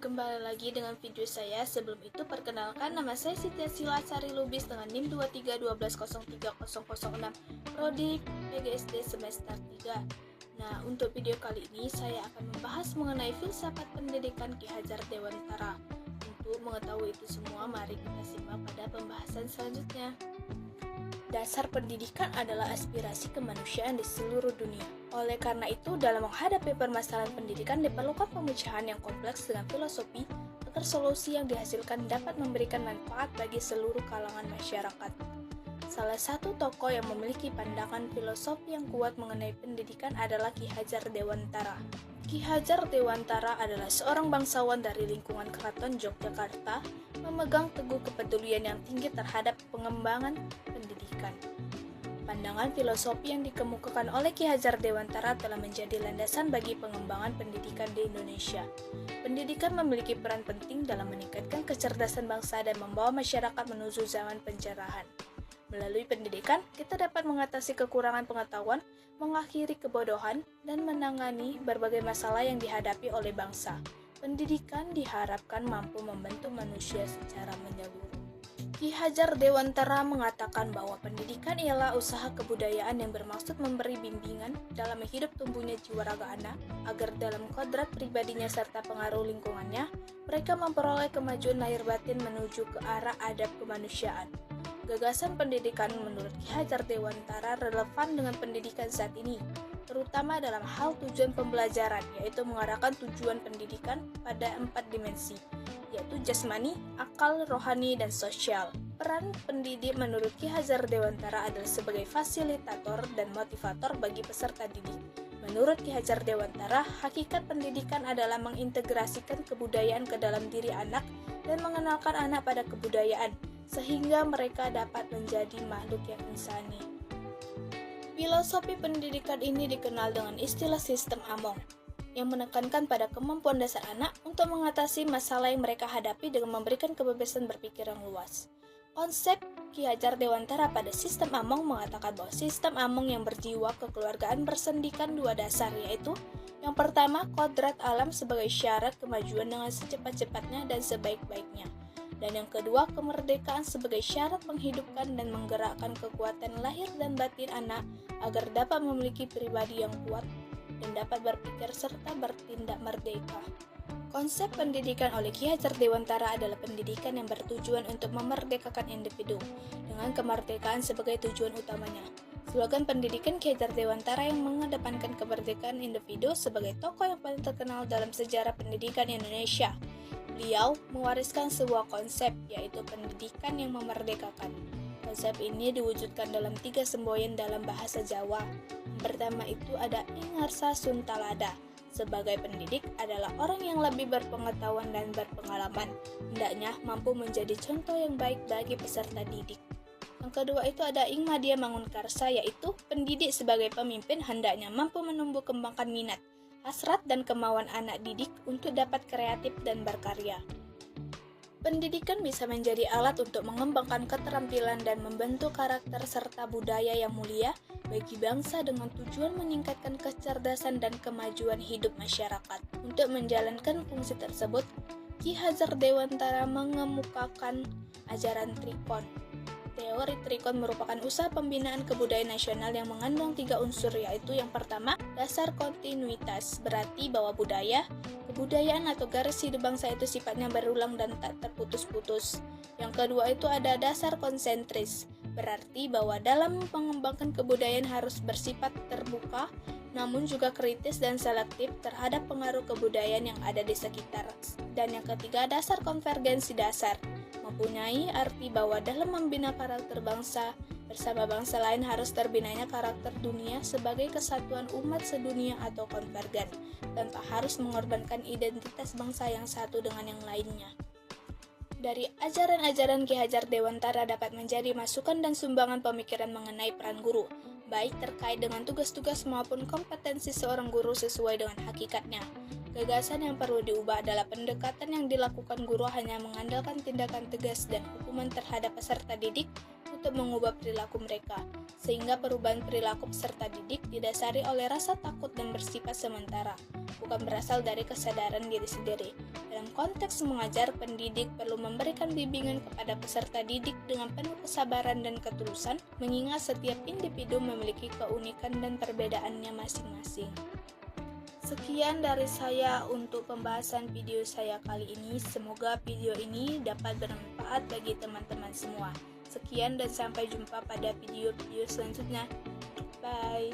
kembali lagi dengan video saya. Sebelum itu perkenalkan, nama saya Siti Sila Sari Lubis dengan NIM 2312030006 Prodi PGSD semester 3. Nah, untuk video kali ini saya akan membahas mengenai filsafat pendidikan Ki Hajar Dewantara. Untuk mengetahui itu semua, mari kita simak pada pembahasan selanjutnya. Dasar pendidikan adalah aspirasi kemanusiaan di seluruh dunia. Oleh karena itu, dalam menghadapi permasalahan pendidikan diperlukan pemecahan yang kompleks dengan filosofi agar solusi yang dihasilkan dapat memberikan manfaat bagi seluruh kalangan masyarakat. Salah satu tokoh yang memiliki pandangan filosofi yang kuat mengenai pendidikan adalah Ki Hajar Dewantara. Ki Hajar Dewantara adalah seorang bangsawan dari lingkungan Keraton Yogyakarta, memegang teguh kepedulian yang tinggi terhadap pengembangan pendidikan. Pandangan filosofi yang dikemukakan oleh Ki Hajar Dewantara telah menjadi landasan bagi pengembangan pendidikan di Indonesia. Pendidikan memiliki peran penting dalam meningkatkan kecerdasan bangsa dan membawa masyarakat menuju zaman pencerahan. Melalui pendidikan, kita dapat mengatasi kekurangan pengetahuan, mengakhiri kebodohan, dan menangani berbagai masalah yang dihadapi oleh bangsa. Pendidikan diharapkan mampu membentuk manusia secara menyeluruh. Ki Hajar Dewantara mengatakan bahwa pendidikan ialah usaha kebudayaan yang bermaksud memberi bimbingan dalam hidup tumbuhnya jiwa raga anak, agar dalam kodrat pribadinya serta pengaruh lingkungannya, mereka memperoleh kemajuan lahir batin menuju ke arah adab kemanusiaan. Gagasan pendidikan menurut Ki Hajar Dewantara relevan dengan pendidikan saat ini, terutama dalam hal tujuan pembelajaran, yaitu mengarahkan tujuan pendidikan pada 4 dimensi, yaitu jasmani, akal, rohani, dan sosial. Peran pendidik menurut Ki Hajar Dewantara adalah sebagai fasilitator dan motivator bagi peserta didik. Menurut Ki Hajar Dewantara, hakikat pendidikan adalah mengintegrasikan kebudayaan ke dalam diri anak dan mengenalkan anak pada kebudayaan, sehingga mereka dapat menjadi makhluk yang insani. Filosofi pendidikan ini dikenal dengan istilah sistem Among, yang menekankan pada kemampuan dasar anak untuk mengatasi masalah yang mereka hadapi dengan memberikan kebebasan berpikir yang luas. Konsep Ki Hajar Dewantara pada sistem Among mengatakan bahwa sistem Among yang berjiwa kekeluargaan bersendikan 2 dasar, yaitu yang pertama, kodrat alam sebagai syarat kemajuan dengan secepat-cepatnya dan sebaik-baiknya. Dan yang kedua, kemerdekaan sebagai syarat menghidupkan dan menggerakkan kekuatan lahir dan batin anak agar dapat memiliki pribadi yang kuat dan dapat berpikir serta bertindak merdeka. Konsep pendidikan oleh Ki Hajar Dewantara adalah pendidikan yang bertujuan untuk memerdekakan individu, dengan kemerdekaan sebagai tujuan utamanya. Slogan pendidikan Ki Hajar Dewantara yang mengedepankan kemerdekaan individu sebagai tokoh yang paling terkenal dalam sejarah pendidikan Indonesia. Beliau mewariskan sebuah konsep, yaitu pendidikan yang memerdekakan. Konsep ini diwujudkan dalam 3 semboyan dalam bahasa Jawa. Yang pertama itu ada Ingarsa Suntalada. Sebagai pendidik adalah orang yang lebih berpengetahuan dan berpengalaman, hendaknya mampu menjadi contoh yang baik bagi peserta didik. Yang kedua itu ada Ing Madya Mangunkarsa, yaitu pendidik sebagai pemimpin hendaknya mampu menumbuh kembangkan minat, hasrat dan kemauan anak didik untuk dapat kreatif dan berkarya. Pendidikan bisa menjadi alat untuk mengembangkan keterampilan dan membentuk karakter serta budaya yang mulia bagi bangsa dengan tujuan meningkatkan kecerdasan dan kemajuan hidup masyarakat. Untuk menjalankan fungsi tersebut, Ki Hajar Dewantara mengemukakan ajaran Trikon. Teori Trikon merupakan usaha pembinaan kebudayaan nasional yang mengandung 3 unsur, yaitu yang pertama, dasar kontinuitas, berarti bahwa budaya, kebudayaan atau garis hidup bangsa itu sifatnya berulang dan tak terputus-putus. Yang kedua itu ada dasar konsentris, berarti bahwa dalam mengembangkan kebudayaan harus bersifat terbuka, namun juga kritis dan selektif terhadap pengaruh kebudayaan yang ada di sekitar. Dan yang ketiga, dasar konvergensi dasar, mempunyai arti bahwa dalam membina karakter bangsa bersama bangsa lain harus terbinanya karakter dunia sebagai kesatuan umat sedunia atau konvergen, tanpa harus mengorbankan identitas bangsa yang satu dengan yang lainnya. Dari ajaran-ajaran Ki Hajar Dewantara dapat menjadi masukan dan sumbangan pemikiran mengenai peran guru, baik terkait dengan tugas-tugas maupun kompetensi seorang guru sesuai dengan hakikatnya. Gagasan yang perlu diubah adalah pendekatan yang dilakukan guru hanya mengandalkan tindakan tegas dan hukuman terhadap peserta didik, untuk mengubah perilaku mereka, sehingga perubahan perilaku peserta didik didasari oleh rasa takut dan bersifat sementara, bukan berasal dari kesadaran diri sendiri. Dalam konteks mengajar, pendidik perlu memberikan bimbingan kepada peserta didik dengan penuh kesabaran dan ketulusan, mengingat setiap individu memiliki keunikan dan perbedaannya masing-masing. Sekian dari saya untuk pembahasan video saya kali ini. Semoga video ini dapat bermanfaat bagi teman-teman semua. Sekian dan sampai jumpa pada video-video selanjutnya. Bye.